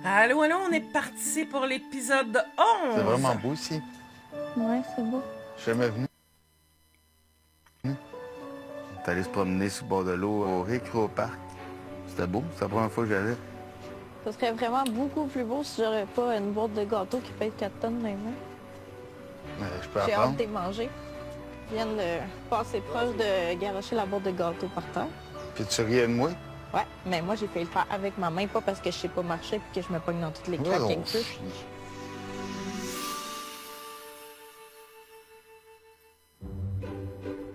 Allô, allô, on est parti pour l'épisode 11. C'est vraiment beau ici. Ouais, c'est beau. Je suis jamais venu. T'es allé se promener sur le bord de l'eau au Récréo Park. C'était beau, c'est la première fois que j'allais. Ça serait vraiment beaucoup plus beau si j'aurais pas une boîte de gâteaux qui pèse 4 tonnes dans les mains. Je peux J'ai hâte apprendre. de les manger. Je viens de passer proche de garocher la boîte de gâteaux par terre. Puis tu riais de moi? Ouais, mais moi j'ai fait le faire avec ma main, pas parce que je sais pas marcher puis que je me pogne dans toutes les craques Ouais, avec on ça. chie.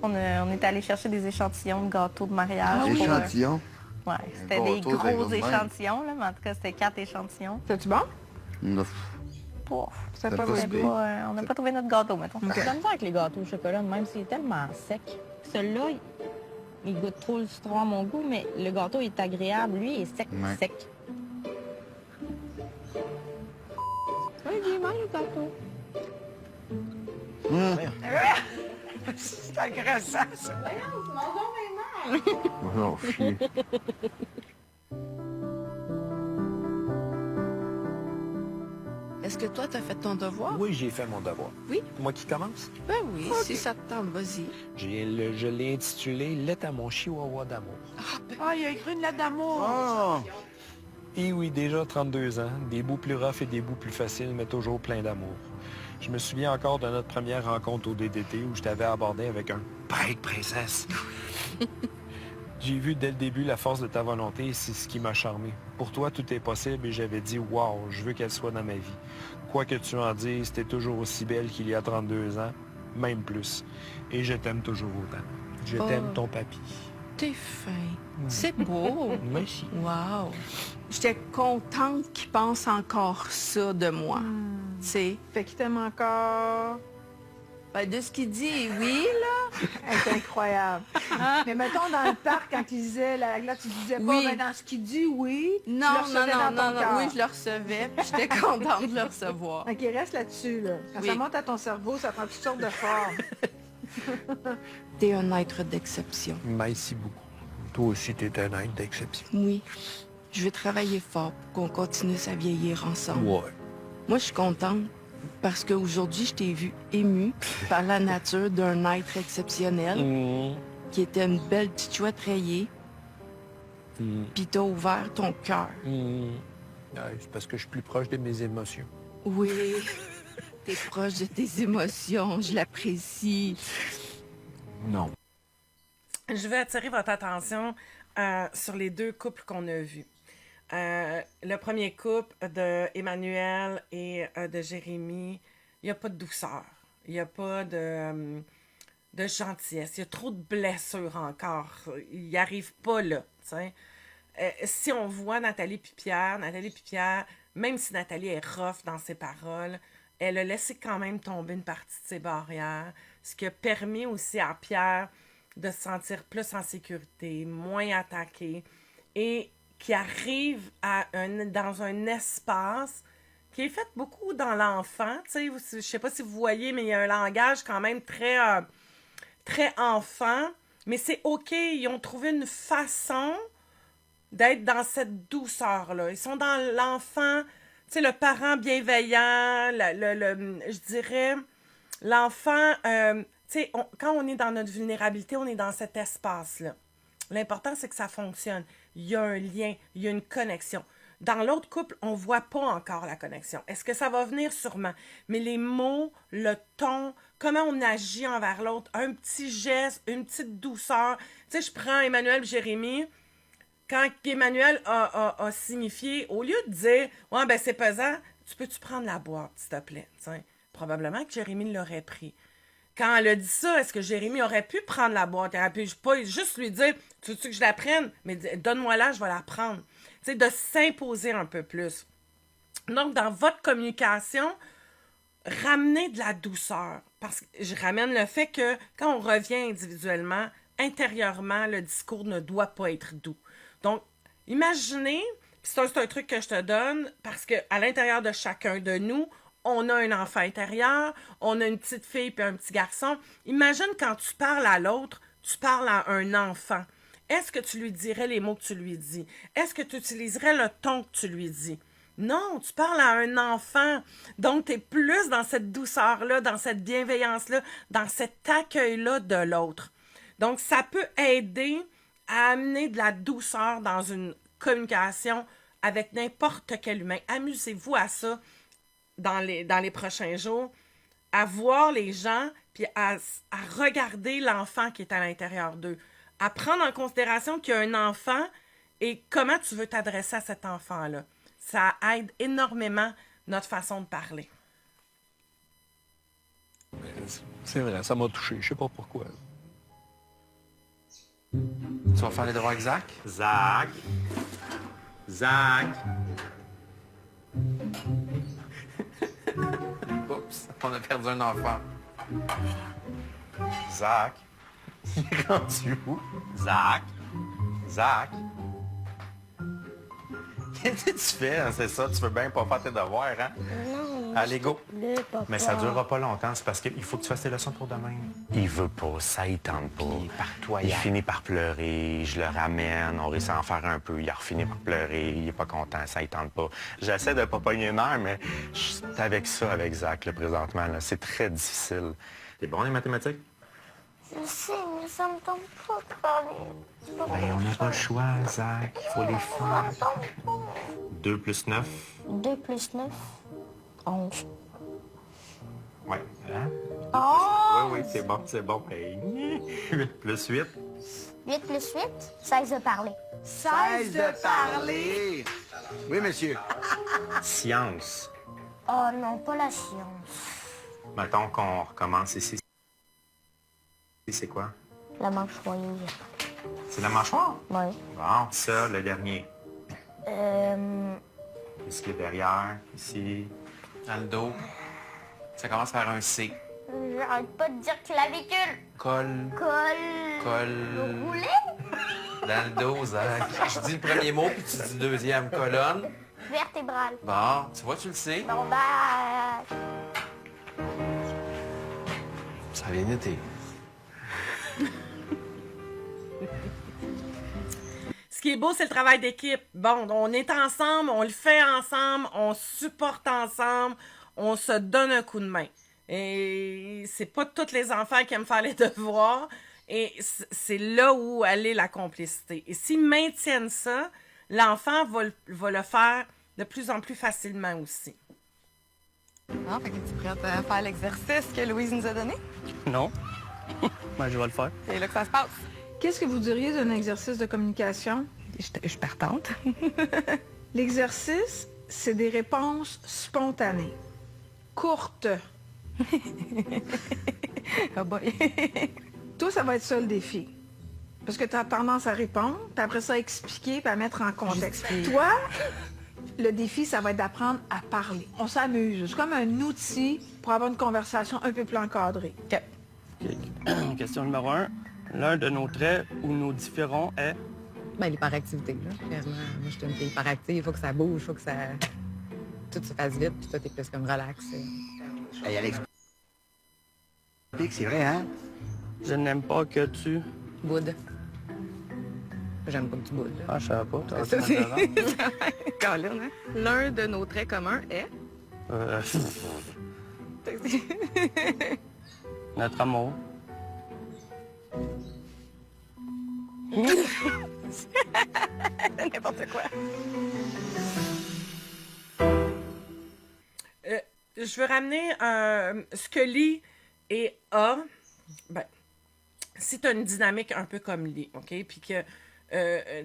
On est allé chercher des échantillons de gâteaux de mariage. Des pour, échantillons. Ouais, c'était des gâteau de gros gros de même. échantillons, là, mais en tout cas, c'était 4 échantillons. C'est-tu bon? Neuf. Pouf, C'est C'est pas pas vrai. si pire. on n'a pas trouvé notre gâteau, mettons. Ok. J'ai de la misère avec les gâteaux au chocolat, même s'il est tellement sec. Celui-là, il goûte trop le citron à mon goût, mais le gâteau est agréable. Lui, il est sec, Ouais. sec. Oui, j'ai mal le gâteau. C'est agressant, ça. Oh, chier. Est-ce que toi, t'as fait ton devoir? Oui, j'ai fait mon devoir. Oui? Moi qui commence? Ben oui, si ça te tente, vas-y. Je l'ai intitulé Lettre à mon chihuahua d'amour. Ah, il a écrit une lettre d'amour. Ah! Et oui, déjà 32 ans, des bouts plus roughs et des bouts plus faciles, mais toujours plein d'amour. Je me souviens encore de notre première rencontre au DDT où je t'avais abordé avec un break, princesse. J'ai vu dès le début la force de ta volonté et c'est ce qui m'a charmé. Pour toi, tout est possible et j'avais dit « Wow, je veux qu'elle soit dans ma vie. » Quoi que tu en dises, t'es toujours aussi belle qu'il y a 32 ans, même plus. Et je t'aime toujours autant. Je t'aime, ton papy. T'es fin. C'est beau. Merci. Wow. J'étais contente qu'il pense encore ça de moi. Tu sais, Fait qu'il t'aime encore. ben, de ce qu'il dit, oui, là. C'est incroyable. Mais mettons, dans le parc, quand il disait, là, tu disais pas, Oui. ben, dans ce qu'il dit, oui. tu le Non, recevais dans ton cœur. oui, je le recevais, puis j'étais contente de le recevoir. Donc, il reste là-dessus, là. Quand Oui. ça monte à ton cerveau, ça prend toutes sortes de formes. T'es un être d'exception. Merci beaucoup. Toi aussi, t'es un être d'exception. Oui. Je vais travailler fort pour qu'on continue à vieillir ensemble. Ouais. Moi, je suis contente parce qu'aujourd'hui, je t'ai vu émue par la nature d'un être exceptionnel Mmh. qui était une belle petite chouette rayée, Mmh. puis t'as ouvert ton cœur. Mmh. Ouais, c'est parce que je suis plus proche de mes émotions. Oui, t'es proche de tes émotions, je l'apprécie. Non. Je vais attirer votre attention sur les deux couples qu'on a vus. Le premier couple de Emmanuel et de Jérémy, il n'y a pas de douceur. Il n'y a pas de gentillesse. Il y a trop de blessures encore. Il n'y arrive pas là. T'sais. Si on voit Nathalie puis Pierre, même si Nathalie est rough dans ses paroles, elle a laissé quand même tomber une partie de ses barrières, ce qui a permis aussi à Pierre de se sentir plus en sécurité, moins attaqué, et qui arrive dans un espace qui est fait beaucoup dans l'enfant. Tu sais, je sais pas si vous voyez, mais il y a un langage quand même très enfant, mais c'est OK, ils ont trouvé une façon d'être dans cette douceur-là. Ils sont dans l'enfant, tu sais, le parent bienveillant, je dirais, l'enfant, tu sais, quand on est dans notre vulnérabilité, on est dans cet espace-là. L'important, c'est que ça fonctionne. Il y a un lien, il y a une connexion. Dans l'autre couple, on ne voit pas encore la connexion. Est-ce que ça va venir? Sûrement. Mais les mots, le ton, comment on agit envers l'autre, un petit geste, une petite douceur. Tu sais, je prends Emmanuel et Jérémy. Quand Emmanuel a signifié, au lieu de dire « Ouais, ben c'est pesant, peux-tu prendre la boîte, s'il te plaît? » T'sais, probablement que Jérémy l'aurait pris. Quand elle a dit ça, est-ce que Jérémy aurait pu prendre la boîte? Elle aurait pu pas juste lui dire « Tu veux que je la prenne? Mais donne-moi là, je vais la prendre. » Tu sais, de s'imposer un peu plus. Donc, dans votre communication, ramenez de la douceur. Parce que je ramène le fait que quand on revient individuellement, intérieurement, le discours ne doit pas être doux. Donc, imaginez, puis c'est un truc que je te donne, parce qu'à l'intérieur de chacun de nous, on a un enfant intérieur, on a une petite fille puis un petit garçon. Imagine quand tu parles à l'autre, tu parles à un enfant. Est-ce que tu lui dirais les mots que tu lui dis? Est-ce que tu utiliserais le ton que tu lui dis? Non, tu parles à un enfant. Donc, tu es plus dans cette douceur-là, dans cette bienveillance-là, dans cet accueil-là de l'autre. Donc, ça peut aider à amener de la douceur dans une communication avec n'importe quel humain. Amusez-vous à ça dans les prochains jours, à voir les gens, puis à regarder l'enfant qui est à l'intérieur d'eux, à prendre en considération qu'il y a un enfant et comment tu veux t'adresser à cet enfant-là. Ça aide énormément notre façon de parler. C'est vrai, ça m'a touché. Je sais pas pourquoi. Tu vas faire les devoirs avec Zach? Zach. Zach. Oups, on a perdu un enfant. Zach. Il est rendu où? Zach. Zach. Qu'est-ce que tu fais, hein, c'est ça? Tu veux bien pas faire tes devoirs, hein? Non. Allez, go. Papa. Mais ça durera pas longtemps, c'est parce qu'il faut que tu fasses tes leçons pour demain. Il veut pas, ça il tente pas. Il finit par pleurer, je le ramène, on réussit à en faire un peu, il a refini par pleurer, il est pas content, ça il tente pas. J'essaie de pas pogner une heure, mais je suis avec ça, avec Zach, là, présentement, là. C'est très difficile. T'es bon les mathématiques? Je sais, mais ça me tente pas de parler. Ben, on n'a pas le choix, Zach, il faut les faire. 2 plus 9. 2 plus 9, 11. Ouais. Hein? Oh! Oui, c'est bon, c'est bon. Hey. 8 plus 8. 8 plus 8, 16 de parler. 16 de parler. Oui, monsieur. Science. Oh non, pas la science. Mettons qu'on recommence ici. C'est quoi? La mâchoire. C'est la mâchoire? Ouais. Bon, ça, le dernier. Qu'est-ce qu'il y a derrière, ici? Dans le dos. Ça commence par un C. J'arrête pas de dire clavicule. Colle. Colle. Rouler? Dans le dos, Zach. Je dis le premier mot, puis tu dis le deuxième. Colonne. Vertébrale. Bon, tu vois, tu le sais. Bon, bah... Ça a bien été. Ce qui est beau, c'est le travail d'équipe. Bon, on est ensemble, on le fait ensemble, on supporte ensemble, on se donne un coup de main. Et c'est pas tous les enfants qui aiment faire les devoirs. Et c'est là où elle est la complicité. Et s'ils maintiennent ça, l'enfant va le faire de plus en plus facilement aussi. Ah, fait que tu es prête à faire l'exercice que Louise nous a donné? Non. Ben, je vais le faire. C'est là que ça se passe. Qu'est-ce que vous diriez d'un exercice de communication? Je suis partante. L'exercice, c'est des réponses spontanées, courtes. Oh boy. Toi, ça va être ça le défi. Parce que tu as tendance à répondre, puis après ça, à expliquer, puis à mettre en contexte. Toi, le défi, ça va être d'apprendre à parler. On s'amuse. C'est comme un outil pour avoir une conversation un peu plus encadrée. OK. OK. Question numéro 1. L'un de nos traits ou nos différents est... Ben, l'hyperactivité, là. Clairement, moi, je suis une fille hyperactive. Il faut que ça bouge, il faut que ça... Tout se fasse vite, puis toi, t'es plus comme relax. Hey, Alex. C'est vrai, hein? Je n'aime pas que tu... Boude. J'aime pas que tu boudes, là. Ah, je savais pas. T'as Ça, c'est... Colin, hein? L'un de nos traits communs est... Notre amour. N'importe quoi. Je veux ramener ce que Lee et A. Ben, si tu as une dynamique un peu comme Lee, OK? Puis que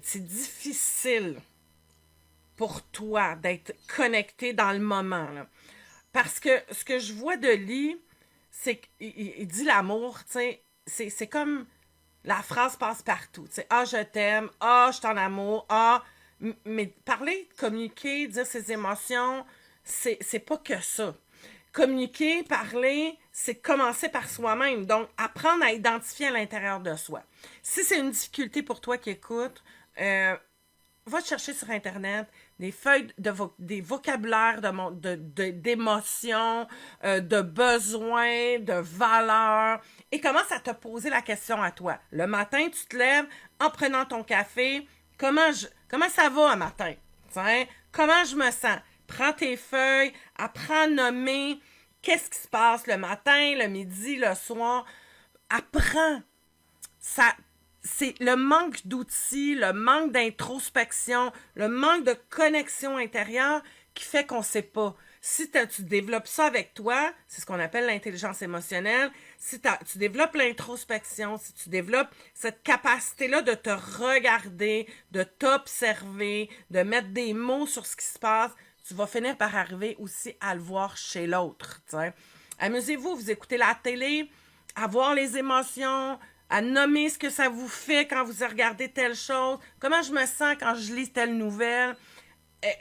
c'est difficile pour toi d'être connecté dans le moment, là. Parce que ce que je vois de Lee, c'est qu'il dit l'amour, tu sais, c'est comme la phrase passe partout. Tu sais, ah, je t'aime, ah, je suis en amour, ah. Mais parler, communiquer, dire ses émotions, c'est pas que ça. Communiquer, parler, c'est commencer par soi-même. Donc, apprendre à identifier à l'intérieur de soi. Si c'est une difficulté pour toi qui écoute, va te chercher sur Internet des feuilles, des vocabulaires d'émotions, de besoins, de valeurs, et commence à te poser la question à toi. Le matin, tu te lèves en prenant ton café. Comment ça va un matin? T'sais, comment je me sens? Prends tes feuilles, apprends à nommer qu'est-ce qui se passe le matin, le midi, le soir. Apprends. C'est le manque d'outils, le manque d'introspection, le manque de connexion intérieure qui fait qu'on ne sait pas. Si tu développes ça avec toi, c'est ce qu'on appelle l'intelligence émotionnelle, si tu développes l'introspection, si tu développes cette capacité-là de te regarder, de t'observer, de mettre des mots sur ce qui se passe, tu vas finir par arriver aussi à le voir chez l'autre. T'sais. Amusez-vous, vous écoutez la télé, à voir les émotions, à nommer ce que ça vous fait quand vous regardez telle chose, comment je me sens quand je lis telle nouvelle.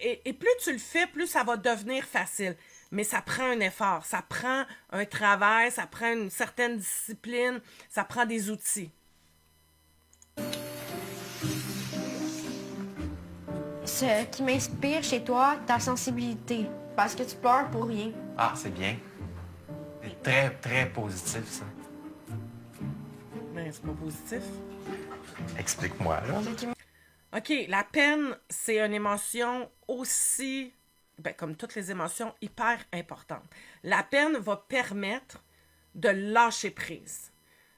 Et plus tu le fais, plus ça va devenir facile. Mais ça prend un effort, ça prend un travail, ça prend une certaine discipline, ça prend des outils. Ce qui m'inspire chez toi, ta sensibilité. Parce que tu pleures pour rien. Ah, c'est bien. C'est très, très positif, ça. Mais c'est pas positif. Explique-moi, là. OK, la peine, c'est une émotion aussi, comme toutes les émotions, hyper importante. La peine va permettre de lâcher prise,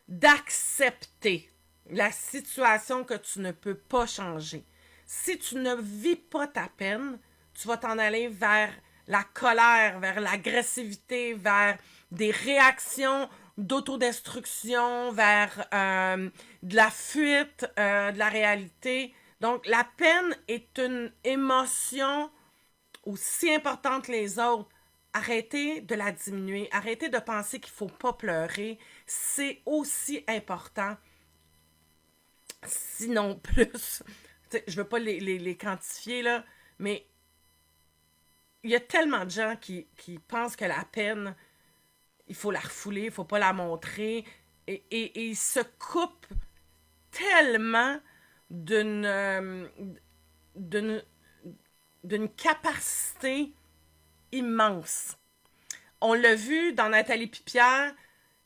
d'accepter la situation que tu ne peux pas changer. Si tu ne vis pas ta peine, tu vas t'en aller vers la colère, vers l'agressivité, vers des réactions d'autodestruction, vers de la fuite de la réalité. Donc, la peine est une émotion aussi importante que les autres. Arrêtez de la diminuer. Arrêtez de penser qu'il ne faut pas pleurer. C'est aussi important, sinon plus. T'sais, je ne veux pas les quantifier, là, mais il y a tellement de gens qui pensent que la peine, il faut la refouler, il ne faut pas la montrer. Et ils se coupent tellement d'une capacité immense. On l'a vu dans Nathalie puis Pierre,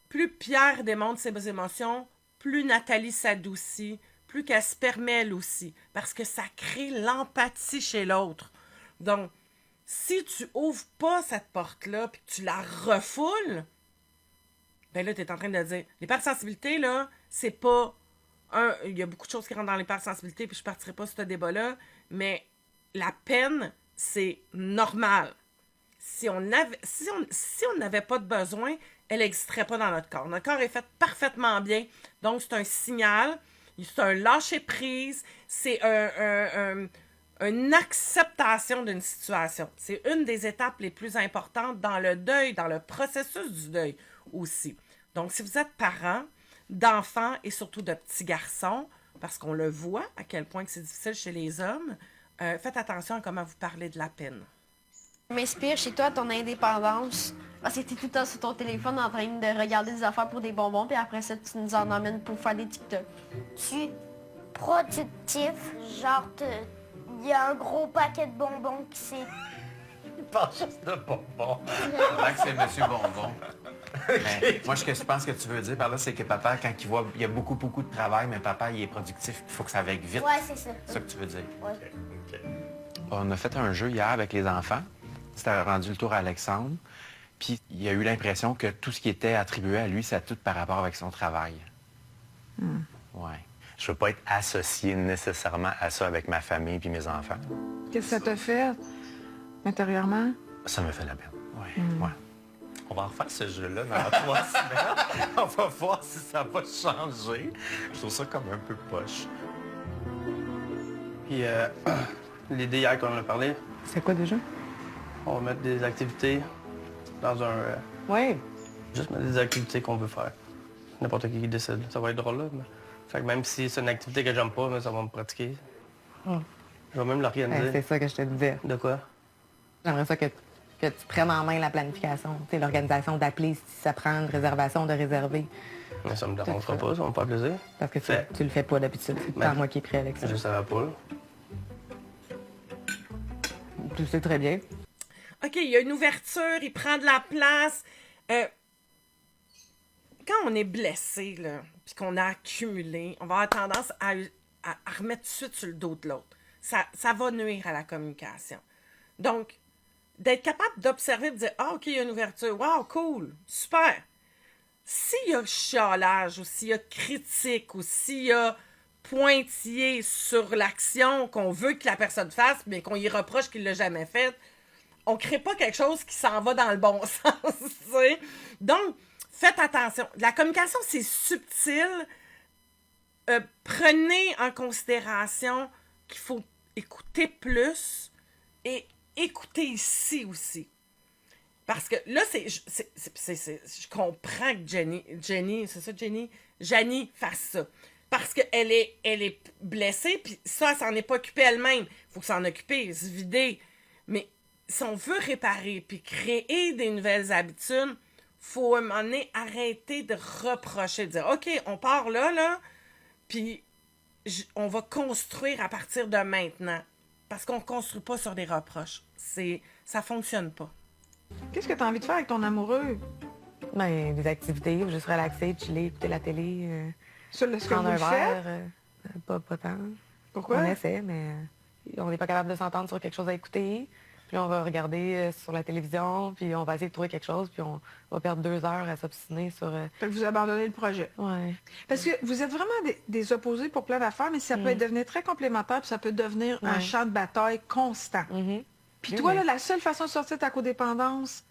plus Pierre démontre ses émotions, plus Nathalie s'adoucit, plus qu'elle se permet elle aussi, parce que ça crée l'empathie chez l'autre. Donc, si tu ouvres pas cette porte-là puis que tu la refoules, ben là, tu es en train de dire, l'hypersensibilité, là, c'est pas il y a beaucoup de choses qui rentrent dans l'hypersensibilité, puis je partirai pas sur ce débat-là, mais la peine, c'est normal. Si on n'avait pas de besoin, elle n'existerait pas dans notre corps. Notre corps est fait parfaitement bien, donc c'est un signal, c'est un lâcher-prise, c'est une acceptation d'une situation. C'est une des étapes les plus importantes dans le deuil, dans le processus du deuil aussi. Donc, si vous êtes parent d'enfants et surtout de petits garçons, parce qu'on le voit à quel point que c'est difficile chez les hommes, faites attention à comment vous parlez de la peine. M'inspire chez toi ton indépendance. Parce que t'es tout le temps sur ton téléphone en train de regarder des affaires pour des bonbons, puis après ça, tu nous en emmènes pour faire des TikTok. Tu es productif, genre il y a un gros paquet de bonbons qui s'est... Il parle juste de bonbons. Max, c'est Monsieur Bonbon. Mais moi, ce que je pense que tu veux dire par là, c'est que papa, quand il voit, il y a beaucoup de travail, mais papa, il est productif. Il faut que ça aille vite. Ouais, c'est ça. C'est ça que tu veux dire. Ouais. Okay. On a fait un jeu hier avec les enfants. C'était rendu le tour à Alexandre. Puis il a eu l'impression que tout ce qui était attribué à lui, c'est tout par rapport avec son travail. Ouais. Je veux pas être associé nécessairement à ça avec ma famille puis mes enfants. Qu'est-ce que ça te fait intérieurement? Ça me fait la peine. Ouais. Ouais. On va refaire ce jeu-là dans 3 semaines. On va voir si ça va changer. Je trouve ça comme un peu poche. Puis l'idée hier qu'on a parlé, C'est quoi déjà? on va mettre des activités dans un... Oui. juste mettre des activités qu'on veut faire. N'importe qui décide. Ça va être drôle, là. Mais... Fait que même si c'est une activité que j'aime pas, mais ça va me pratiquer. Je vais même l'organiser. C'est ça que je te disais. De quoi? J'aimerais ça que tu prennes en main la planification, l'organisation d'appeler si ça prend une réservation, de réserver. Mais ça me dérangera pas, ça va me faire plaisir. Parce que tu le fais pas d'habitude. C'est pas moi qui est prêt avec ça. Je savais pas. Tu le sais très bien. OK, il y a une ouverture, il prend de la place. Quand on est blessé, là, puis qu'on a accumulé, on va avoir tendance à remettre tout de suite sur le dos de l'autre. Ça va nuire à la communication. Donc, d'être capable d'observer, de dire « Ah, OK, il y a une ouverture. Wow, cool. Super. » S'il y a chialage ou s'il y a critique ou s'il y a pointillé sur l'action qu'on veut que la personne fasse, mais qu'on y reproche qu'il ne l'a jamais faite, on ne crée pas quelque chose qui s'en va dans le bon sens. T'sais? Donc, faites attention. La communication, c'est subtil. Prenez en considération qu'il faut écouter plus et écouter ici aussi. Parce que là, je comprends que Janie fasse ça. Parce qu'elle est blessée, puis ça, elle s'en est pas occupée elle-même. Il faut s'en occuper, se vider. Mais si on veut réparer puis créer des nouvelles habitudes, faut à un moment donné arrêter de reprocher, de dire « OK, on part là, puis on va construire à partir de maintenant. » Parce qu'on ne construit pas sur des reproches. Ça fonctionne pas. Qu'est-ce que tu as envie de faire avec ton amoureux? Ben, des activités, juste relaxer, chiller, écouter la télé. Sur ce que prendre vous un le faites? verre. Pas tant. Pourquoi? On essaie, mais on n'est pas capable de s'entendre sur quelque chose à écouter. Puis là, on va regarder sur la télévision, puis on va essayer de trouver quelque chose, puis on va perdre 2 heures à s'obstiner sur... Fait que vous abandonnez le projet. Ouais. Parce que vous êtes vraiment des opposés pour plein d'affaires, mais ça peut devenir très complémentaire, puis ça peut devenir un champ de bataille constant. Puis toi, là, la seule façon de sortir de ta codépendance,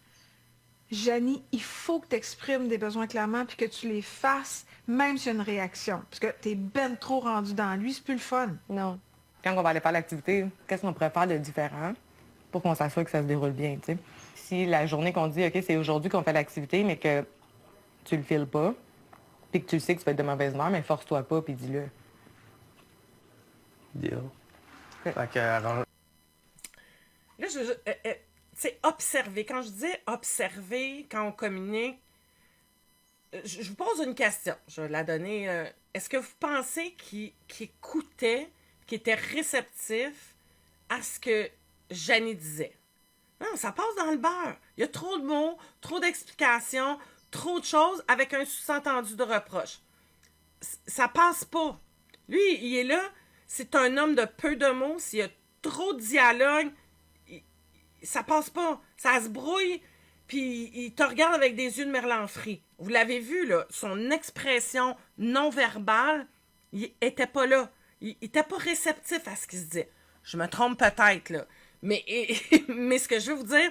Janie, il faut que tu exprimes des besoins clairement, puis que tu les fasses, même s'il y a une réaction. Parce que t'es ben trop rendu dans lui, c'est plus le fun. Non. Quand on va aller faire l'activité, qu'est-ce qu'on pourrait faire de différent pour qu'on s'assure que ça se déroule bien, tu sais? Si la journée qu'on dit, OK, c'est aujourd'hui qu'on fait l'activité, mais que tu le files pas, puis que tu sais que tu vas être de mauvaise humeur, mais force-toi pas, puis dis-le. Deal. Fait que, là, c'est observer. Quand je dis observer, quand on communique, je vous pose une question. Je vais la donner. Est-ce que vous pensez qu'il écoutait, qu'il était réceptif à ce que Janie disait? Non, ça passe dans le beurre. Il y a trop de mots, trop d'explications, trop de choses avec un sous-entendu de reproche. Ça passe pas. Lui, il est là. C'est un homme de peu de mots. S'il y a trop de dialogue, ça passe pas. Ça se brouille, puis il te regarde avec des yeux de merlan frit. Vous l'avez vu, là, son expression non-verbale, il était pas là. Il était pas réceptif à ce qu'il se disait. Je me trompe peut-être, là. Mais ce que je veux vous dire,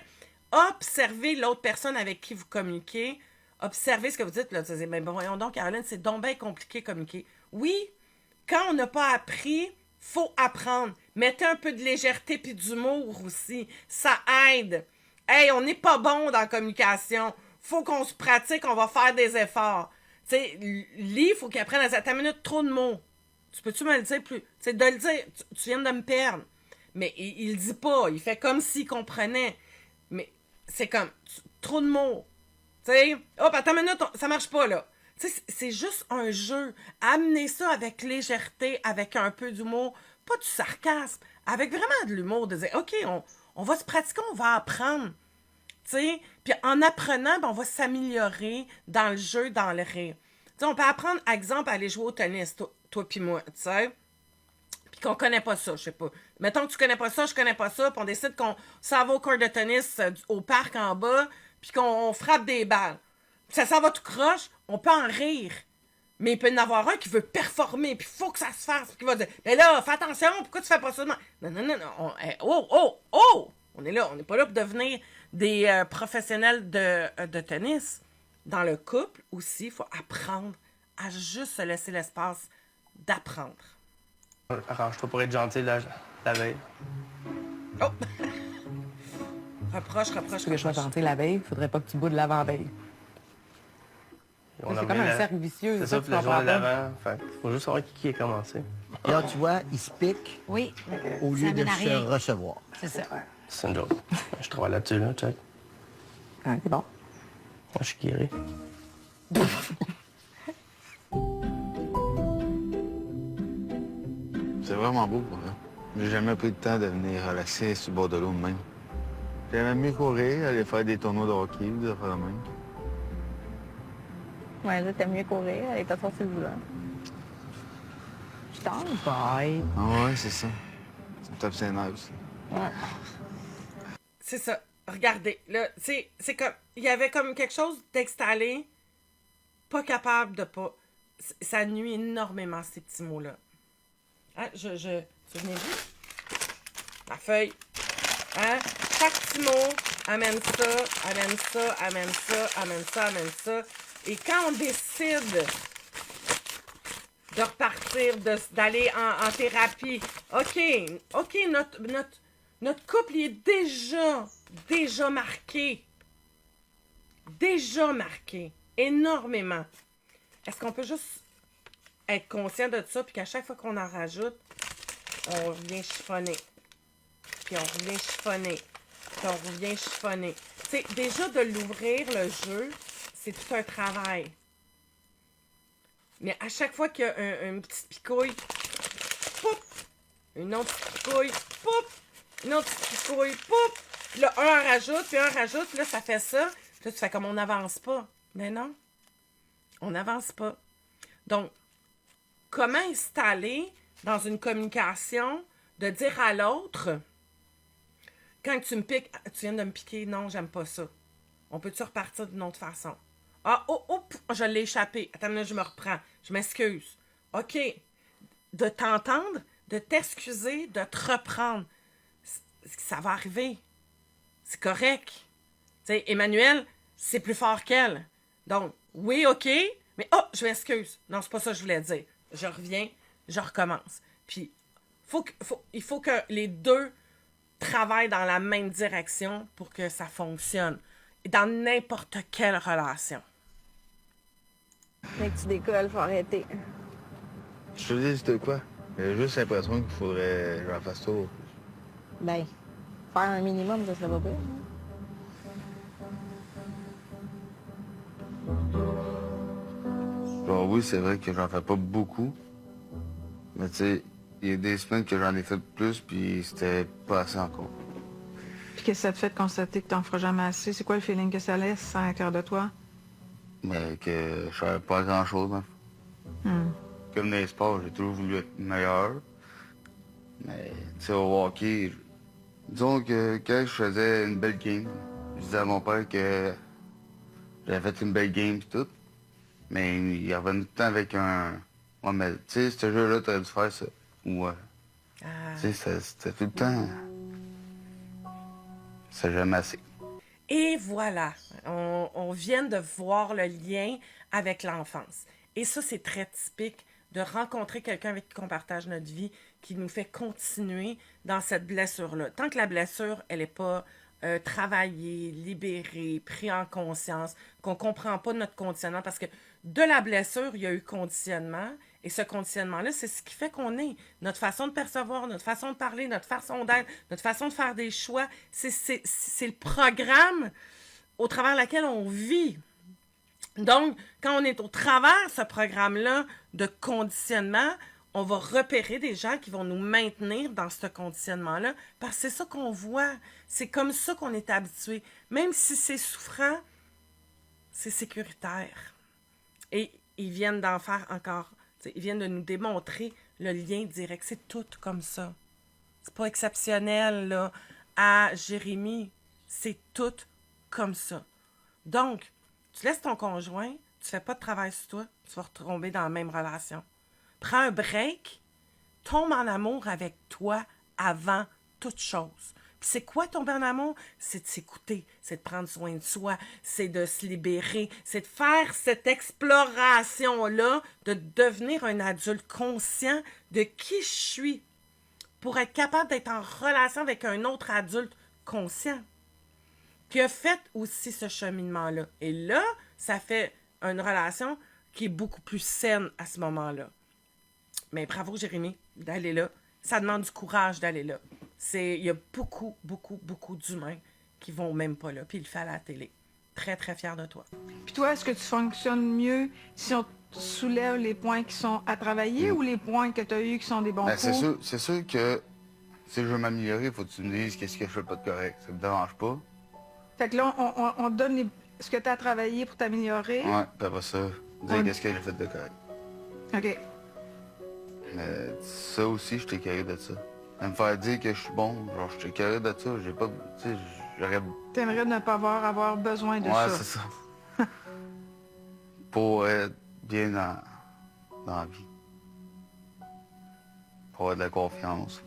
observez l'autre personne avec qui vous communiquez. Observez ce que vous dites. Là, vous dites, mais voyons donc, Caroline, c'est donc bien compliqué de communiquer. Oui, quand on n'a pas appris, faut apprendre. Mettez un peu de légèreté puis d'humour aussi. Ça aide. Hey, on n'est pas bon dans la communication. Faut qu'on se pratique, on va faire des efforts. Tu sais, lis, faut qu'il apprenne à dire, t'as une minute trop de mots. Tu peux-tu me le dire plus? Tu sais, de le dire, tu viens de me perdre. Mais il le dit pas. Il fait comme s'il comprenait. Mais c'est comme, trop de mots. Tu sais, hop, attends une minute, ça marche pas, là. Tu sais, c'est juste un jeu. Amenez ça avec légèreté, avec un peu d'humour. Pas du sarcasme. Avec vraiment de l'humour. De dire, OK, on va se pratiquer, on va apprendre. Tu sais, puis en apprenant, ben, on va s'améliorer dans le jeu, dans le rire. Tu sais, on peut apprendre, exemple, à aller jouer au tennis, toi puis moi, tu sais. Puis qu'on connaît pas ça, je sais pas. Mettons que tu connais pas ça, je connais pas ça, puis on décide qu'on s'en va au court de tennis au parc en bas, puis qu'on frappe des balles. Puis ça s'en va tout croche, on peut en rire. Mais il peut y en avoir un qui veut performer, puis il faut que ça se fasse, puis qui va dire « Mais là, fais attention, pourquoi tu fais pas ça? » Non. On est là, on n'est pas là pour devenir des professionnels de tennis. Dans le couple aussi, il faut apprendre à juste se laisser l'espace d'apprendre. Arrange-toi pour être gentil la veille. Oh! reproche. Si tu veux que je sois gentil la veille, il faudrait pas que tu boudes l'avant-veille. C'est comme un cercle vicieux. C'est ça, puis la journée d'avant. Il faut juste savoir qui a commencé. Là, tu vois, il se pique oui. au lieu de se recevoir. C'est ça. C'est une joke. Je travaille là-dessus, là, check. Ah, c'est bon. Moi, je suis guéri. C'est vraiment beau pour ça. J'ai jamais pris le temps de venir relaxer sur le bord de l'eau de même. J'aimais mieux courir, aller faire des tournois de hockey, des affaires de même. Ouais, là, t'aimes mieux courir, aller t'asseoir sur le volant. Je t'en bye. Ah ouais, c'est ça. Ça me tape ses nerfs aussi. Ouais. C'est ça. regardez, là, c'est comme, il y avait comme quelque chose d'installé, pas capable de pas... Ça nuit énormément, ces petits mots-là. Hein, souvenez-vous? Ma feuille. Hein? Chaque petit mot amène ça, amène ça, amène ça, amène ça, amène ça. Et quand on décide de repartir, d'aller en thérapie, OK, notre couple il est déjà marqué. Déjà marqué. Énormément. Est-ce qu'on peut juste être conscient de ça, puis qu'à chaque fois qu'on en rajoute, on revient chiffonner. Puis on revient chiffonner. Puis on revient chiffonner. Tu sais, déjà de l'ouvrir, le jeu, c'est tout un travail. Mais à chaque fois qu'il y a une petite picouille, poup! Une autre petite picouille, poup! Une autre petite picouille, poup! Puis là, un en rajoute, puis un en rajoute, puis là, ça fait ça. Puis là, tu fais comme on n'avance pas. Mais non, on n'avance pas. Donc, comment installer dans une communication de dire à l'autre, quand tu me piques, tu viens de me piquer, non, j'aime pas ça. On peut-tu repartir d'une autre façon? Ah, oh, je l'ai échappé. Attends, là, je me reprends. Je m'excuse. OK. De t'entendre, de t'excuser, de te reprendre. Ça va arriver. C'est correct. Tu sais, Emmanuel, c'est plus fort qu'elle. Donc, oui, OK, mais je m'excuse. Non, c'est pas ça que je voulais dire. Je reviens, je recommence. Puis, il faut que les deux travaillent dans la même direction pour que ça fonctionne. Dans n'importe quelle relation. Dès que tu décolles, faut arrêter. Je te dis de quoi? J'ai juste l'impression qu'il faudrait que je la fasse tout. Ben, faire un minimum, ça serait pas pire. Bon, oui, c'est vrai que j'en fais pas beaucoup. Mais tu sais, il y a des semaines que j'en ai fait plus, puis c'était pas assez encore. Puis qu'est-ce que ça te fait de constater que t'en feras jamais assez? C'est quoi le feeling que ça laisse à l'intérieur de toi? Mais que je savais pas grand-chose, hein. Comme dans les sports, j'ai toujours voulu être meilleur. Mais, tu sais, au hockey, disons que quand je faisais une belle game, je disais à mon père que j'avais fait une belle game et tout. Mais il revenait tout le temps avec un... Ouais, mais tu sais, ce jeu-là, t'aurais dû faire ça. Ou, tu sais, c'était tout le temps... C'est jamais assez. Et voilà, on vient de voir le lien avec l'enfance. Et ça, c'est très typique de rencontrer quelqu'un avec qui on partage notre vie, qui nous fait continuer dans cette blessure-là. Tant que la blessure, elle n'est pas travaillée, libérée, prise en conscience, qu'on ne comprend pas notre conditionnement, parce que de la blessure, il y a eu conditionnement, et ce conditionnement-là, c'est ce qui fait qu'on est. Notre façon de percevoir, notre façon de parler, notre façon d'être, notre façon de faire des choix, c'est le programme au travers lequel on vit. Donc, quand on est au travers de ce programme-là de conditionnement, on va repérer des gens qui vont nous maintenir dans ce conditionnement-là, parce que c'est ça qu'on voit. C'est comme ça qu'on est habitué. Même si c'est souffrant, c'est sécuritaire. Et ils viennent d'en faire encore. Ils viennent de nous démontrer le lien direct. C'est tout comme ça. C'est pas exceptionnel, là. À Jérémy, c'est tout comme ça. Donc, tu laisses ton conjoint, tu fais pas de travail sur toi, tu vas retomber dans la même relation. Prends un break, tombe en amour avec toi avant toute chose. Puis c'est quoi tomber en amour? C'est de s'écouter, c'est de prendre soin de soi, c'est de se libérer, c'est de faire cette exploration-là, de devenir un adulte conscient de qui je suis pour être capable d'être en relation avec un autre adulte conscient qui a fait aussi ce cheminement-là. Et là, ça fait une relation qui est beaucoup plus saine à ce moment-là. Mais bravo, Jérémy, d'aller là. Ça demande du courage d'aller là. Il y a beaucoup, beaucoup, beaucoup d'humains qui vont même pas là. Puis il le fait à la télé. Très, très fier de toi. Puis toi, est-ce que tu fonctionnes mieux si on soulève les points qui sont à travailler ou les points que tu as eus qui sont des bons coups? C'est sûr que si je veux m'améliorer, il faut que tu me dises qu'est-ce que je fais pas de correct. Ça me dérange pas. Fait que là, on te donne ce que tu as travaillé pour t'améliorer. Ouais, puis après ça, dire qu'est-ce que j'ai fait de correct. OK. Mais ça aussi, je t'ai carré de ça. À me faire dire que je suis bon, genre, je t'ai carré de ça. J'ai pas... Tu sais, j'aurais... T'aimerais ne pas avoir besoin de ça. Ouais, c'est ça. Pour être bien dans la vie. Pour avoir de la confiance.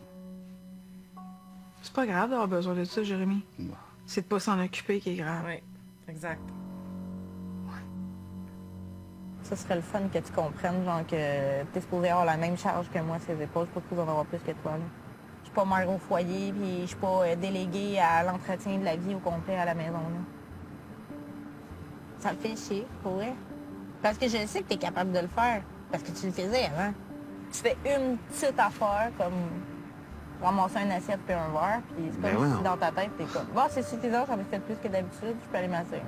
C'est pas grave d'avoir besoin de ça, Jérémy. Bah. C'est de pas s'en occuper qui est grave. Oui, exact. Ça serait le fun que tu comprennes, genre que t'es supposé avoir la même charge que moi sur ses épaules. Je suis pas supposé en avoir plus que toi, là. Je suis pas mère au foyer, puis je suis pas déléguée à l'entretien de la vie au complet à la maison, là. Ça me fait chier, pour vrai. Parce que je sais que t'es capable de le faire. Parce que tu le faisais avant. Tu fais une petite affaire, comme ramasser une assiette puis un verre, puis c'est comme si dans ta tête, t'es comme, bon, c'est suffisant, j'en ai fait plus que d'habitude, je peux aller m'asseoir.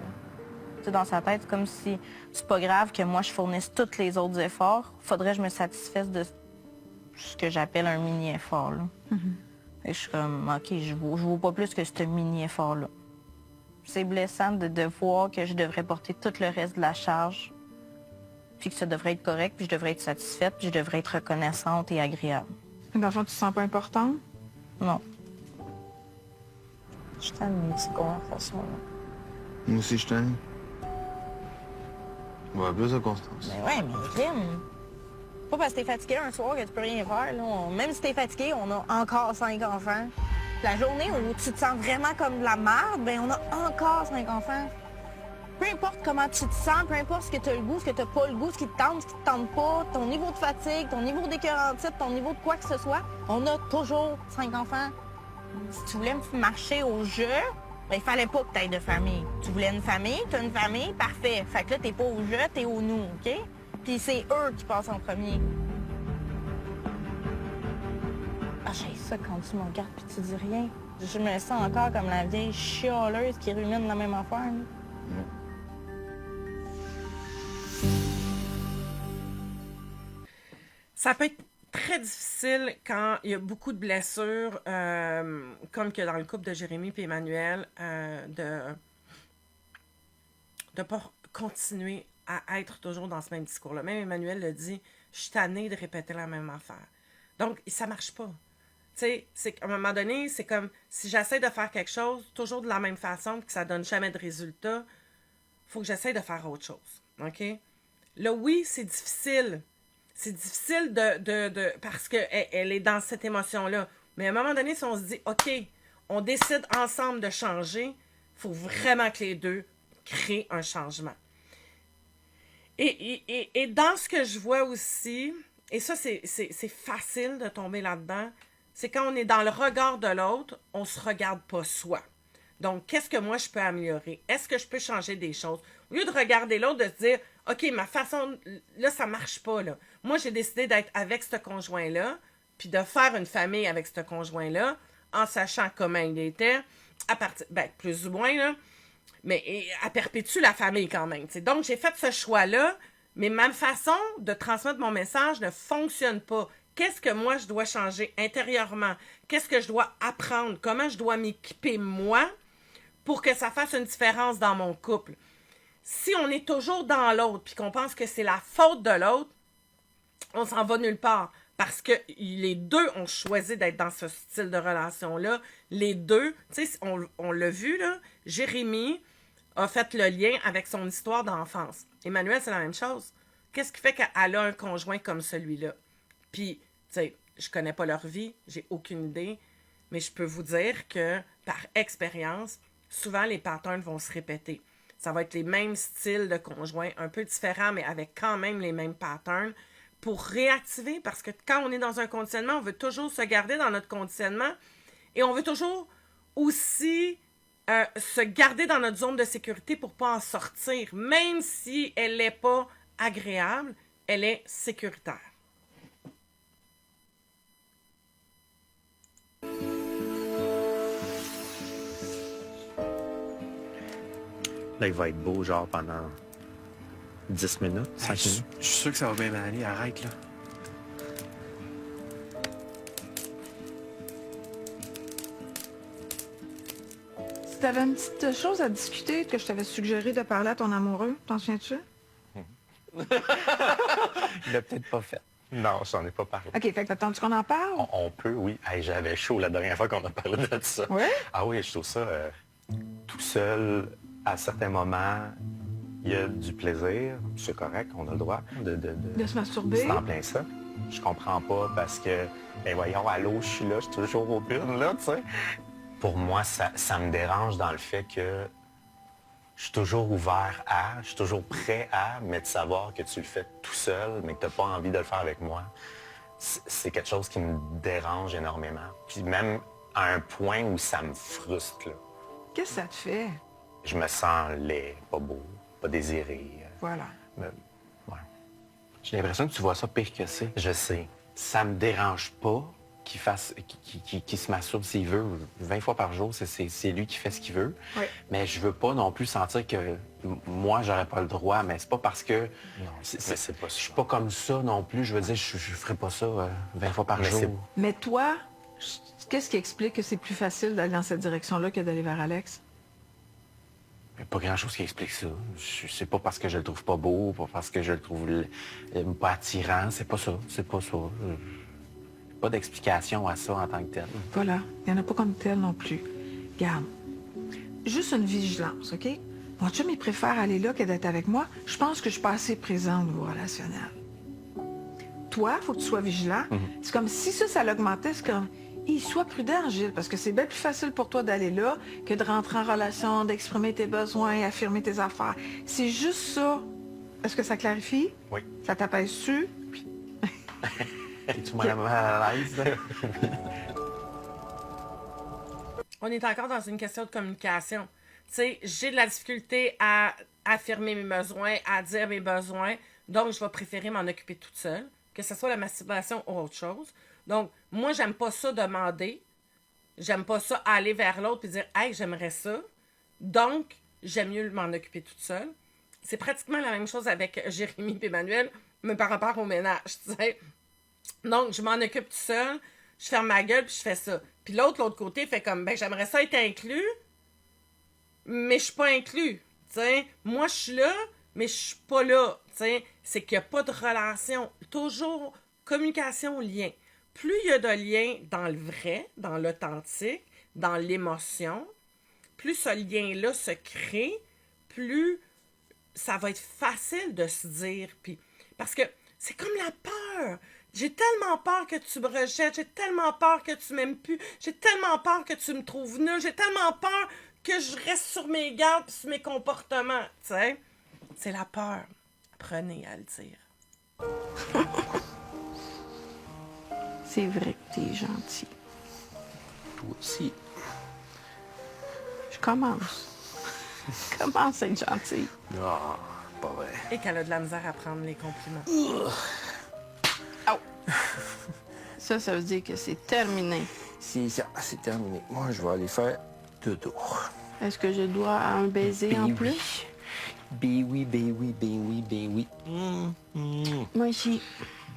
Tu sais, dans sa tête, c'est comme si c'est pas grave que moi, je fournisse tous les autres efforts. Faudrait que je me satisfasse de ce que j'appelle un mini-effort, là. Et je suis comme, OK, je vaux pas plus que ce mini-effort-là. C'est blessant de voir que je devrais porter tout le reste de la charge, puis que ça devrait être correct, puis je devrais être satisfaite, puis je devrais être reconnaissante et agréable. Dans le fond, tu te sens pas important? Non. Je suis tannée de ces conversations-là. Moi aussi, je t'aime. Ouais, plus de constance. Mais ouais, mais crime. Pas parce que t'es fatigué un soir que tu peux rien faire, là. Même si t'es fatigué, on a encore 5 enfants. La journée où tu te sens vraiment comme de la merde, ben on a encore 5 enfants. Peu importe comment tu te sens, peu importe ce que tu as le goût, ce que tu n'as pas le goût, ce qui te tente, ce qui te tente pas, ton niveau de fatigue, ton niveau d'écœurantite, ton niveau de quoi que ce soit, on a toujours 5 enfants. Si tu voulais marcher au jeu, ben, il fallait pas que tu aies de famille. Tu voulais une famille, tu as une famille, parfait. Fait que là, t'es pas au jeu, t'es au nous, OK? Puis c'est eux qui passent en premier. Ah, j'ai ça quand tu me regardes puis tu dis rien. Je me sens encore comme la vieille chialeuse qui rumine la même affaire. Là. Ça peut être très difficile quand il y a beaucoup de blessures, comme que dans le couple de Jérémy et Emmanuel, de ne pas continuer à être toujours dans ce même discours-là. Même Emmanuel le dit, je suis tannée de répéter la même affaire. Donc, ça marche pas. Tu sais, c'est qu'à un moment donné, c'est comme si j'essaie de faire quelque chose toujours de la même façon et que ça donne jamais de résultat, il faut que j'essaie de faire autre chose. OK? Là, oui, c'est difficile. C'est difficile parce qu'elle est dans cette émotion-là. Mais à un moment donné, si on se dit, OK, on décide ensemble de changer, il faut vraiment que les deux créent un changement. Et dans ce que je vois aussi, et ça, c'est facile de tomber là-dedans, c'est quand on est dans le regard de l'autre, on ne se regarde pas soi. Donc, qu'est-ce que moi, je peux améliorer? Est-ce que je peux changer des choses? Au lieu de regarder l'autre, de se dire, OK, ma façon, là, ça marche pas, là. Moi, j'ai décidé d'être avec ce conjoint-là, puis de faire une famille avec ce conjoint-là, en sachant comment il était, à partir, ben, plus ou moins, là, mais elle perpétue la famille quand même. T'sais. Donc, j'ai fait ce choix-là, mais ma façon de transmettre mon message ne fonctionne pas. Qu'est-ce que moi, je dois changer intérieurement? Qu'est-ce que je dois apprendre? Comment je dois m'équiper, moi, pour que ça fasse une différence dans mon couple? Si on est toujours dans l'autre puis qu'on pense que c'est la faute de l'autre, on s'en va nulle part. Parce que les deux ont choisi d'être dans ce style de relation-là. Les deux, tu sais, on l'a vu, là, Jérémy a fait le lien avec son histoire d'enfance. Emmanuel, c'est la même chose. Qu'est-ce qui fait qu'elle a un conjoint comme celui-là? Puis, tu sais, je connais pas leur vie, j'ai aucune idée, mais je peux vous dire que, par expérience, souvent les patterns vont se répéter. Ça va être les mêmes styles de conjoints, un peu différents, mais avec quand même les mêmes patterns, pour réactiver, parce que quand on est dans un conditionnement, on veut toujours se garder dans notre conditionnement, et on veut toujours aussi se garder dans notre zone de sécurité pour pas en sortir, même si elle n'est pas agréable, elle est sécuritaire. Là, il va être beau, genre, pendant 10 minutes, 5 minutes. Je suis sûr que ça va bien aller. Arrête, là. Si t'avais une petite chose à discuter que je t'avais suggéré de parler à ton amoureux, t'en souviens-tu? Il l'a peut-être pas fait. Non, j'en ai pas parlé. OK, fait que t'attends-tu qu'on en parle? On peut, oui. Hey, j'avais chaud la dernière fois qu'on a parlé de ça. Oui? Ah oui, je trouve ça seul, à certains moments, il y a du plaisir. C'est correct, on a le droit De se masturber? C'est en plein ça. Je comprends pas parce que, ben voyons, allô, je suis là, je suis toujours au pire, là, tu sais. Pour moi, ça me dérange dans le fait que je suis toujours ouvert à, je suis toujours prêt à, mais de savoir que tu le fais tout seul, mais que tu n'as pas envie de le faire avec moi, c'est quelque chose qui me dérange énormément. Puis même à un point où ça me frustre, là. Qu'est-ce que ça te fait? Je me sens laid, pas beau, pas désiré. Voilà. Ouais. J'ai l'impression que tu vois ça pire que c'est. Je sais. Ça me dérange pas qu'il se masturbe s'il veut 20 fois par jour, c'est lui qui fait ce qu'il veut. Oui. Mais je veux pas non plus sentir que moi, j'aurais pas le droit, mais c'est pas parce que... Non, c'est pas ça. Je suis pas comme ça non plus. Je veux dire, je ferais pas ça 20 fois par jour. Mais toi, qu'est-ce qui explique que c'est plus facile d'aller dans cette direction-là que d'aller vers Alex? Il n'y a pas grand-chose qui explique ça. C'est pas parce que je le trouve pas beau, pas parce que je le trouve pas attirant. C'est pas ça. C'est pas ça. Pas d'explication à ça en tant que tel. Voilà. Il n'y en a pas comme tel non plus. Regarde. Juste une vigilance, OK? Mon chum, il préfère aller là que d'être avec moi. Je pense que je suis pas assez présent au niveau relationnel. Toi, il faut que tu sois vigilant. C'est comme si ça l'augmentait, c'est comme... sois prudent, Gilles, parce que c'est bien plus facile pour toi d'aller là que de rentrer en relation, d'exprimer tes besoins, affirmer tes affaires. C'est juste ça. Est-ce que ça clarifie? Oui. Ça t'apaise-tu? Oui. Es-tu mal à l'aise? On est encore dans une question de communication. Tu sais, j'ai de la difficulté à affirmer mes besoins, à dire mes besoins, donc je vais préférer m'en occuper toute seule, que ce soit la masturbation ou autre chose. Donc, moi, j'aime pas ça demander. J'aime pas ça aller vers l'autre et dire « Hey, j'aimerais ça. » Donc, j'aime mieux m'en occuper toute seule. C'est pratiquement la même chose avec Jérémy et Emmanuel, mais par rapport au ménage, tu sais. Donc, je m'en occupe tout seul, je ferme ma gueule, puis je fais ça. Puis l'autre côté, fait comme, ben, j'aimerais ça être inclus, mais je suis pas inclus, tu sais. Moi, je suis là, mais je suis pas là, tu sais. C'est qu'il n'y a pas de relation. Toujours communication, lien. Plus il y a de liens dans le vrai, dans l'authentique, dans l'émotion, plus ce lien-là se crée, plus ça va être facile de se dire. Puis, parce que c'est comme la peur. J'ai tellement peur que tu me rejettes, j'ai tellement peur que tu m'aimes plus, j'ai tellement peur que tu me trouves nul, j'ai tellement peur que je reste sur mes gardes et sur mes comportements, tu sais. C'est la peur. Apprenez à le dire. C'est vrai que t'es gentil. Toi aussi. Je commence. Je commence à être gentil. Ah, pas vrai. Et qu'elle a de la misère à prendre les compliments. Ça veut dire que c'est terminé. C'est ça, c'est terminé. Moi, je vais aller faire dodo. Est-ce que j'ai droit à un baiser en plus? Ben oui, ben oui, ben oui, ben oui. Moi aussi.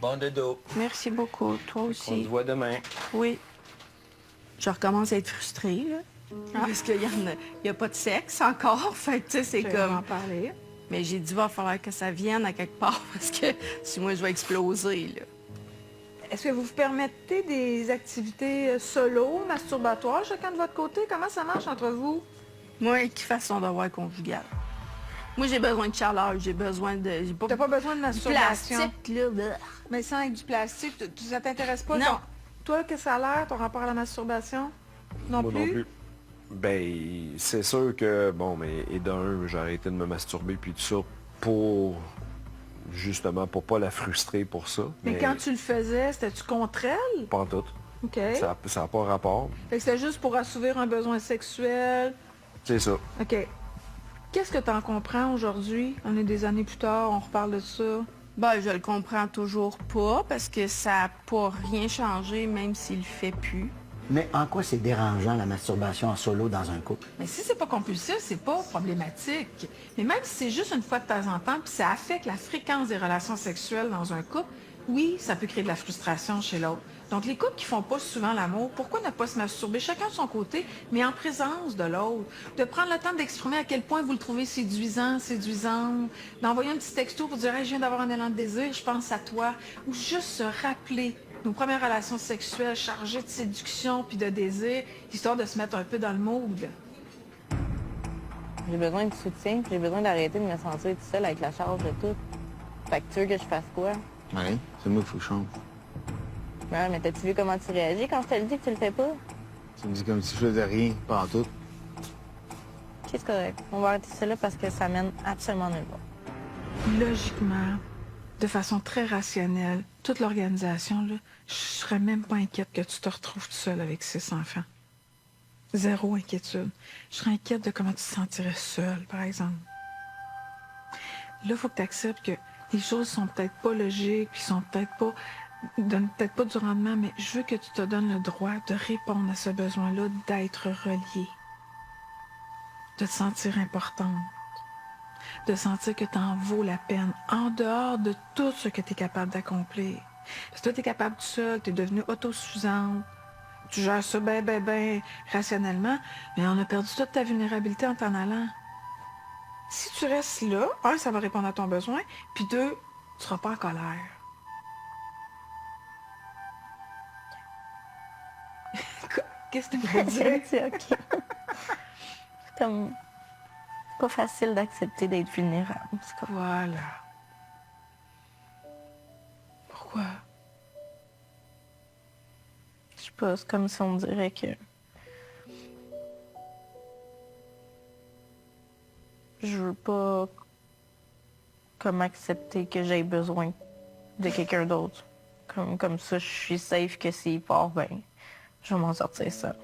Bon dodo. Merci beaucoup. Toi On aussi. se voit demain. Oui. Je recommence à être frustrée, là. Parce qu'il n'y a pas de sexe encore. Fait que, tu sais, c'est comme... en parler. Mais j'ai dit, va falloir que ça vienne à quelque part parce que si moi, je vais exploser, là. Est-ce que vous vous permettez des activités solo, masturbatoires, chacun de votre côté? Comment ça marche entre vous? Moi, qui fasse son devoir conjugal. Moi, j'ai besoin de chaleur, j'ai besoin de... T'as pas besoin de masturbation? Plastique, là. Bleh. Mais sans avec du plastique, ça t'intéresse pas? Non. Toi, qu'est-ce que ça a l'air, ton rapport à la masturbation? Non Moi plus? non plus. Ben, c'est sûr que, bon, mais, et d'un, j'ai arrêté de me masturber puis tout ça pour, justement, pour pas la frustrer pour ça. Mais quand tu le faisais, c'était-tu contre elle? Pas en tout. OK. Ça n'a pas rapport. Fait que c'était juste pour assouvir un besoin sexuel? C'est ça. OK. Qu'est-ce que t'en comprends aujourd'hui? On est des années plus tard, on reparle de ça. Ben, je le comprends toujours pas, parce que ça n'a pas rien changé, même s'il le fait plus. Mais en quoi c'est dérangeant, la masturbation en solo dans un couple? Mais si c'est pas compulsif, c'est pas problématique. Mais même si c'est juste une fois de temps en temps, puis ça affecte la fréquence des relations sexuelles dans un couple, oui, ça peut créer de la frustration chez l'autre. Donc, les couples qui font pas souvent l'amour, pourquoi ne pas se masturber chacun de son côté, mais en présence de l'autre? De prendre le temps d'exprimer à quel point vous le trouvez séduisant, séduisante, d'envoyer un petit texto pour dire hey, « je viens d'avoir un élan de désir, je pense à toi », ou juste se rappeler nos premières relations sexuelles chargées de séduction puis de désir, histoire de se mettre un peu dans le mood. J'ai besoin de soutien, puis j'ai besoin d'arrêter de me sentir toute seule avec la charge de tout. Fait que tu veux que je fasse quoi? Ouais, c'est moi qu'il faut que je change. Ouais, mais t'as-tu vu comment tu réagis quand je te le dis que tu le fais pas? Tu me dis comme si je faisais rien, pas en tout. Ok, c'est correct. On va arrêter ça là parce que ça mène absolument nulle part. Logiquement, de façon très rationnelle, toute l'organisation, là, je serais même pas inquiète que tu te retrouves tout seul avec 6 enfants. Zéro inquiétude. Je serais inquiète de comment tu te sentirais seule, par exemple. Là, il faut que tu acceptes que les choses sont peut-être pas logiques, puis sont peut-être pas donnent peut-être pas du rendement, mais je veux que tu te donnes le droit de répondre à ce besoin-là d'être relié, de te sentir importante, de sentir que tu en vaux la peine, en dehors de tout ce que tu es capable d'accomplir. Parce que toi, tu es capable tout seul, tu es devenue autosuffisante, tu gères ça bien rationnellement, mais on a perdu toute ta vulnérabilité en t'en allant. Si tu restes là, un, ça va répondre à ton besoin, puis deux, tu seras pas en colère. Qu'est-ce que tu veux dire? C'est OK. C'est comme pas facile d'accepter d'être vulnérable. C'est comme... Voilà. Pourquoi? Je sais pas, c'est comme si on dirait que... Je veux pas comme accepter que j'ai besoin de quelqu'un d'autre. Comme ça, je suis safe que s'il part, ben, je vais m'en sortir ça.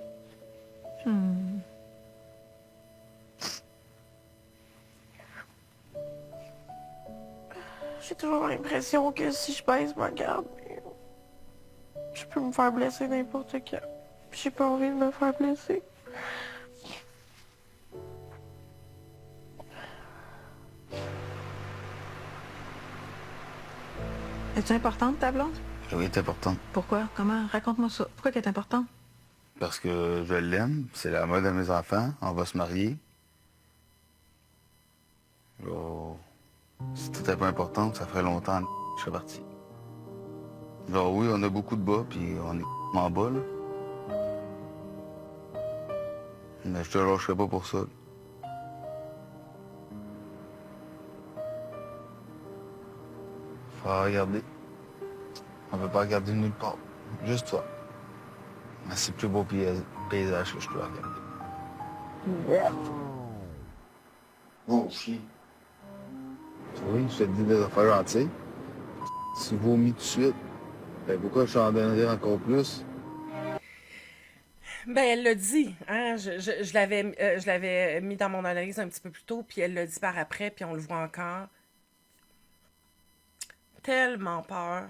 J'ai toujours l'impression que si je baisse ma garde, je peux me faire blesser n'importe quand. J'ai pas envie de me faire blesser. Es-tu importante, ta blonde? Oui, c'est important. Pourquoi? Comment? Raconte-moi ça. Pourquoi qu'elle est importante? Parce que je l'aime, c'est la mère de mes enfants, on va se marier. Oh, si t'étais pas importante, ça ferait longtemps que je serais parti. Genre oui, on a beaucoup de bas, puis on est en bas, là. Mais je te lâcherai pas pour ça. Faut regarder. On peut pas regarder nulle part. Juste toi. Mais c'est le plus beau paysage que je peux regarder. Bon chien. Oui, je te dis des affaires gentilles. Tu vomis tout de suite. Ben pourquoi je t'en donnerais encore plus? Ben, elle l'a dit, hein? Je l'avais mis dans mon analyse un petit peu plus tôt, puis elle l'a dit par après, puis on le voit encore. Tellement peur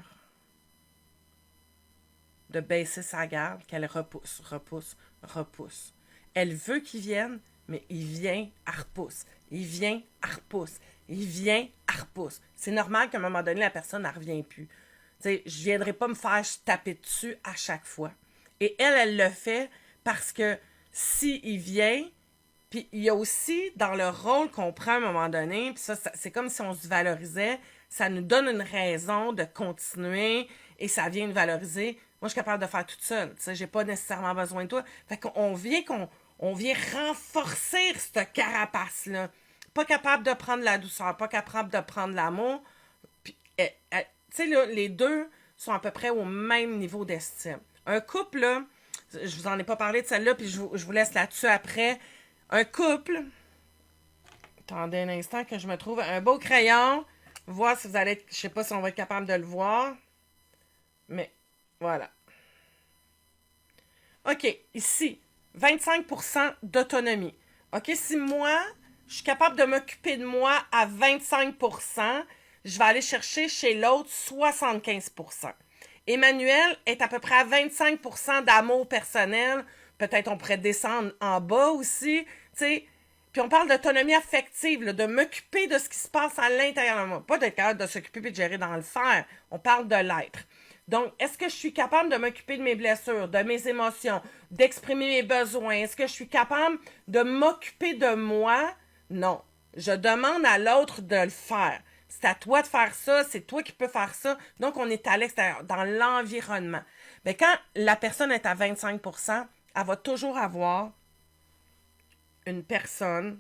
de baisser sa garde qu'elle repousse. Elle veut qu'il vienne, mais il vient, elle repousse. Il vient, elle repousse. Il vient, elle repousse. C'est normal qu'à un moment donné, la personne ne revient plus. T'sais, je ne viendrai pas me faire taper dessus à chaque fois. Et elle le fait parce que s'il vient, puis il y a aussi dans le rôle qu'on prend à un moment donné, puis ça c'est comme si on se valorisait, ça nous donne une raison de continuer et ça vient nous valoriser. Moi, je suis capable de faire toute seule. Tu sais, j'ai pas nécessairement besoin de toi. Fait qu'on vient renforcer cette carapace-là. Pas capable de prendre la douceur, pas capable de prendre l'amour. Puis, tu sais, là, les deux sont à peu près au même niveau d'estime. Un couple, là, je vous en ai pas parlé de celle-là, puis je vous laisse là-dessus après. Un couple... Attendez un instant que je me trouve un beau crayon. Voir si vous allez être... Je sais pas si on va être capable de le voir. Mais, voilà. OK, ici, 25% d'autonomie. OK, si moi, je suis capable de m'occuper de moi à 25%, je vais aller chercher chez l'autre 75%. Emmanuel est à peu près à 25% d'amour personnel. Peut-être on pourrait descendre en bas aussi, tu sais. Puis on parle d'autonomie affective, là, de m'occuper de ce qui se passe à l'intérieur de moi. Pas d'être capable de s'occuper et de gérer dans le faire. On parle de l'être. Donc, est-ce que je suis capable de m'occuper de mes blessures, de mes émotions, d'exprimer mes besoins? Est-ce que je suis capable de m'occuper de moi? Non. Je demande à l'autre de le faire. C'est à toi de faire ça, c'est toi qui peux faire ça. Donc, on est à l'extérieur, dans l'environnement. Mais quand la personne est à 25%, elle va toujours avoir une personne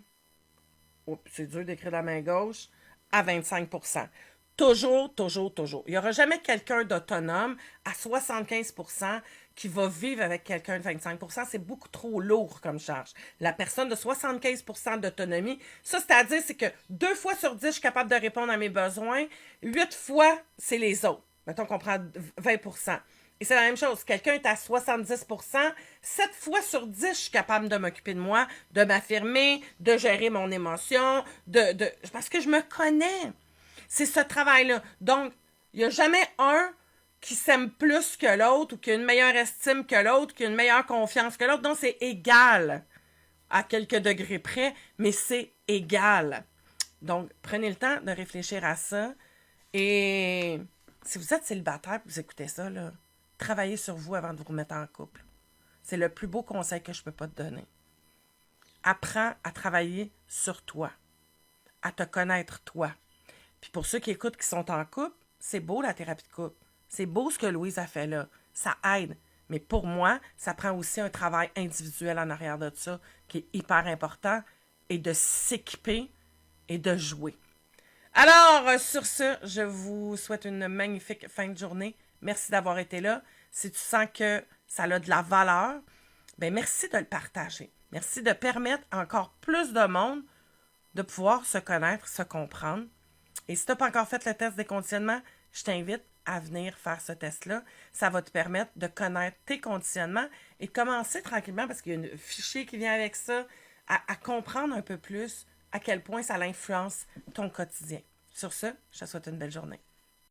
c'est dur d'écrire de la main gauche, à 25 %. Toujours, toujours, toujours. Il n'y aura jamais quelqu'un d'autonome à 75 % qui va vivre avec quelqu'un de 25 %. C'est beaucoup trop lourd comme charge. La personne de 75 % d'autonomie, ça, c'est-à-dire, c'est que 2 fois sur 10, je suis capable de répondre à mes besoins. 8 fois, c'est les autres. Mettons qu'on prend 20 %. Et c'est la même chose. Quelqu'un est à 70 %, 7 fois sur 10, je suis capable de m'occuper de moi, de m'affirmer, de gérer mon émotion, parce que je me connais. C'est ce travail-là. Donc, il n'y a jamais un qui s'aime plus que l'autre ou qui a une meilleure estime que l'autre, qui a une meilleure confiance que l'autre. Donc, c'est égal à quelques degrés près, mais c'est égal. Donc, prenez le temps de réfléchir à ça. Et si vous êtes célibataire et que vous écoutez ça, là, travaillez sur vous avant de vous remettre en couple. C'est le plus beau conseil que je ne peux pas te donner. Apprends à travailler sur toi, à te connaître toi. Puis pour ceux qui écoutent qui sont en couple, c'est beau la thérapie de couple. C'est beau ce que Louise a fait là. Ça aide. Mais pour moi, ça prend aussi un travail individuel en arrière de ça qui est hyper important et de s'équiper et de jouer. Alors, sur ce, je vous souhaite une magnifique fin de journée. Merci d'avoir été là. Si tu sens que ça a de la valeur, bien merci de le partager. Merci de permettre à encore plus de monde de pouvoir se connaître, se comprendre. Et si tu n'as pas encore fait le test des conditionnements, je t'invite à venir faire ce test-là. Ça va te permettre de connaître tes conditionnements et de commencer tranquillement, parce qu'il y a un fichier qui vient avec ça, à comprendre un peu plus à quel point ça influence ton quotidien. Sur ce, je te souhaite une belle journée.